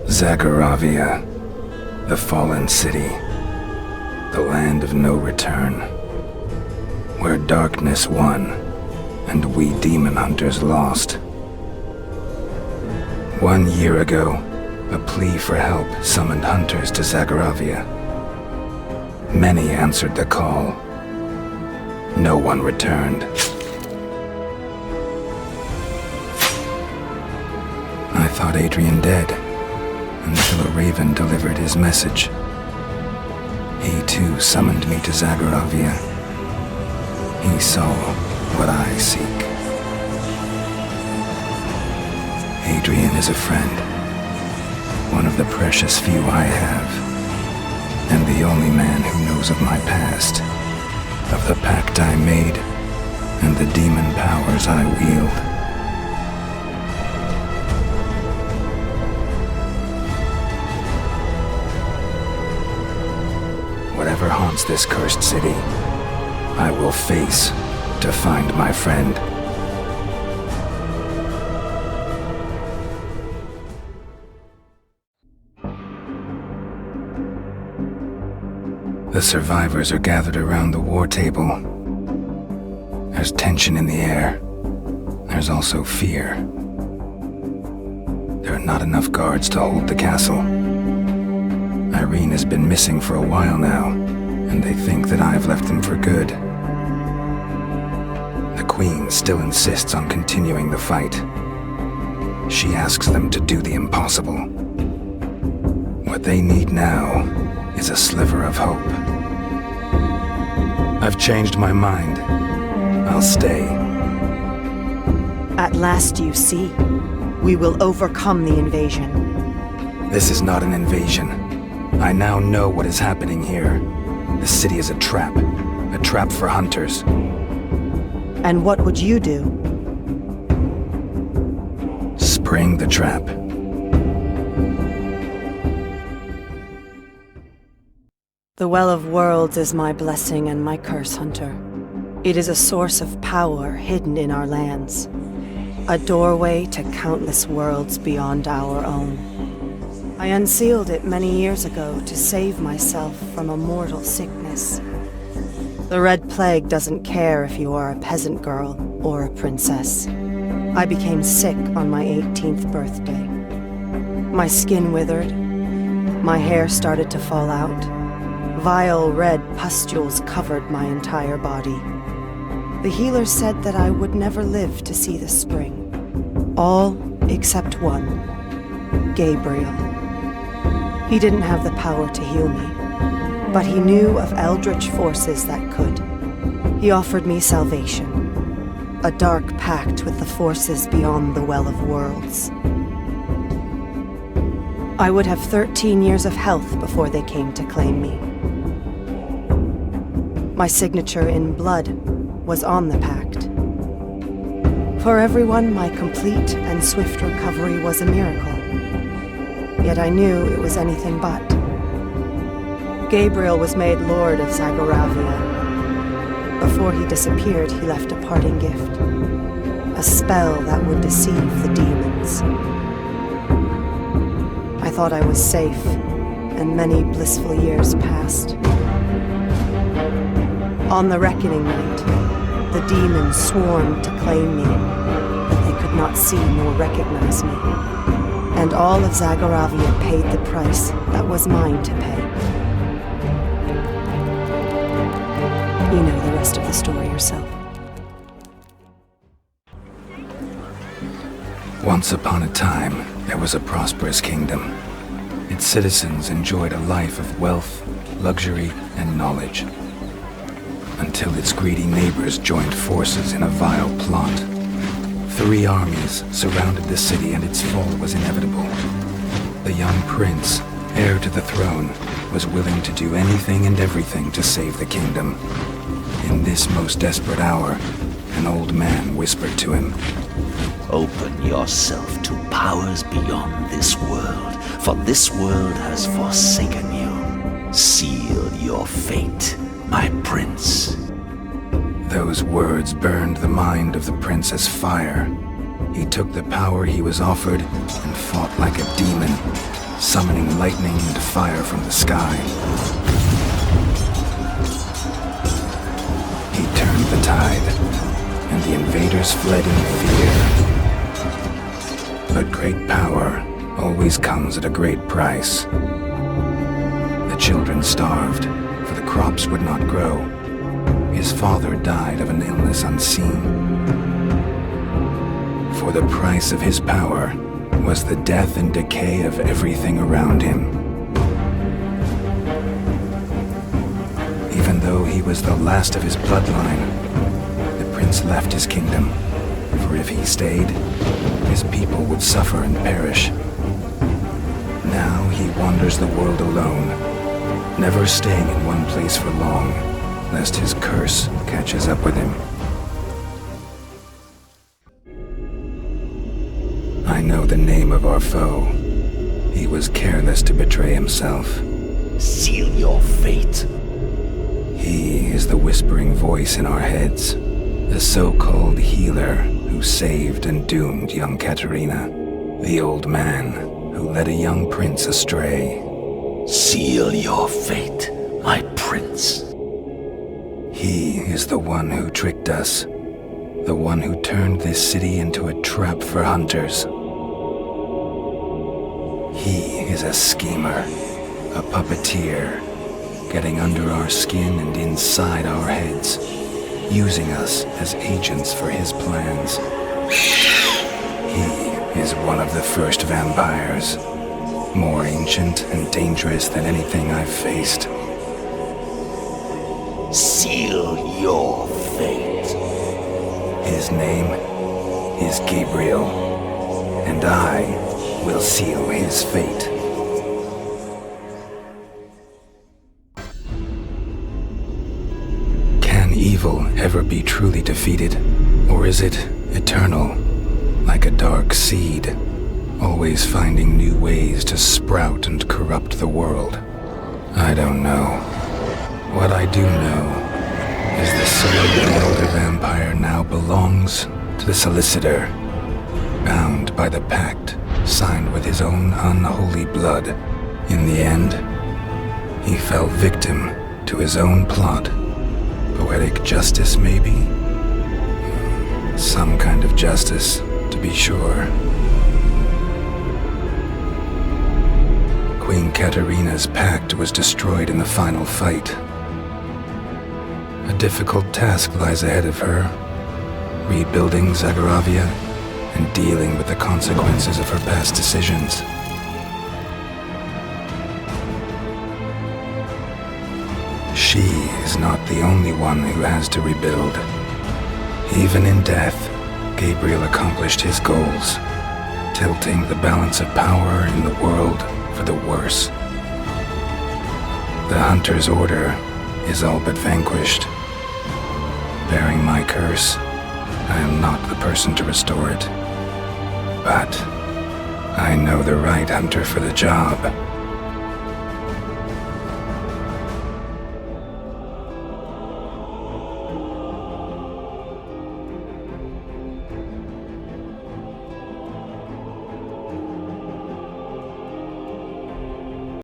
Zagoravia, the fallen city, the land of no return, where darkness won and we demon hunters lost. 1 year ago, a plea for help summoned hunters to Zagoravia. Many answered the call. No one returned. I thought Adrian dead, until a raven delivered his message. He too summoned me to Zagoravia. He saw what I seek. Adrian is a friend, one of the precious few I have, and the only man who knows of my past, of the pact I made, and the demon powers I wield. Whatever haunts this cursed city, I will face to find my friend. The survivors are gathered around the war table. There's tension in the air. There's also fear. There are not enough guards to hold the castle. Irene has been missing for a while now, and they think that I've left them for good. The Queen still insists on continuing the fight. She asks them to do the impossible. What they need now is a sliver of hope. I've changed my mind. I'll stay. At last you see. We will overcome the invasion. This is not an invasion. I now know what is happening here. The city is a trap for hunters. And what would you do? Spring the trap. The Well of Worlds is my blessing and my curse, Hunter. It is a source of power hidden in our lands. A doorway to countless worlds beyond our own. I unsealed it many years ago to save myself from a mortal sickness. The Red Plague doesn't care if you are a peasant girl or a princess. I became sick on my 18th birthday. My skin withered. My hair started to fall out. Vile red pustules covered my entire body. The healers said that I would never live to see the spring. All except one, Gabriel. He didn't have the power to heal me, but he knew of eldritch forces that could. He offered me salvation, a dark pact with the forces beyond the Well of Worlds. I would have 13 years of health before they came to claim me. My signature in blood was on the pact. For everyone, my complete and swift recovery was a miracle. Yet I knew it was anything but. Gabriel was made Lord of Zagoravia. Before he disappeared, he left a parting gift. A spell that would deceive the demons. I thought I was safe, and many blissful years passed. On the reckoning night, the demons swarmed to claim me, but they could not see nor recognize me. And all of Zagoravia paid the price that was mine to pay. You know the rest of the story yourself. Once upon a time, there was a prosperous kingdom. Its citizens enjoyed a life of wealth, luxury, and knowledge. Until its greedy neighbors joined forces in a vile plot. 3 armies surrounded the city and its fall was inevitable. The young prince, heir to the throne, was willing to do anything and everything to save the kingdom. In this most desperate hour, an old man whispered to him, "Open yourself to powers beyond this world, for this world has forsaken you. Seal your fate, my prince." Those words burned the mind of the prince as fire. He took the power he was offered and fought like a demon, summoning lightning and fire from the sky. He turned the tide, and the invaders fled in fear. But great power always comes at a great price. The children starved, for the crops would not grow. His father died of an illness unseen. For the price of his power was the death and decay of everything around him. Even though he was the last of his bloodline, the prince left his kingdom, for if he stayed, his people would suffer and perish. Now he wanders the world alone, never staying in one place for long, lest his curse catches up with him. I know the name of our foe. He was careless to betray himself. Seal your fate. He is the whispering voice in our heads, the so-called healer who saved and doomed young Katerina, the old man who led a young prince astray. Seal your fate, my prince. He is the one who tricked us, the one who turned this city into a trap for hunters. He is a schemer, a puppeteer, getting under our skin and inside our heads, using us as agents for his plans. He is one of the first vampires, more ancient and dangerous than anything I've faced. Seal your fate. His name is Gabriel, and I will seal his fate. Can evil ever be truly defeated, or is it eternal, like a dark seed, always finding new ways to sprout and corrupt the world? I don't know. What I do know is the soul of the elder vampire now belongs to the solicitor, bound by the pact signed with his own unholy blood. In the end, he fell victim to his own plot. Poetic justice, maybe? Some kind of justice, to be sure. Queen Katerina's pact was destroyed in the final fight. A difficult task lies ahead of her, rebuilding Zagoravia and dealing with the consequences of her past decisions. She is not the only one who has to rebuild. Even in death, Gabriel accomplished his goals, tilting the balance of power in the world for the worse. The Hunter's Order is all but vanquished. Bearing my curse, I am not the person to restore it. But I know the right hunter for the job.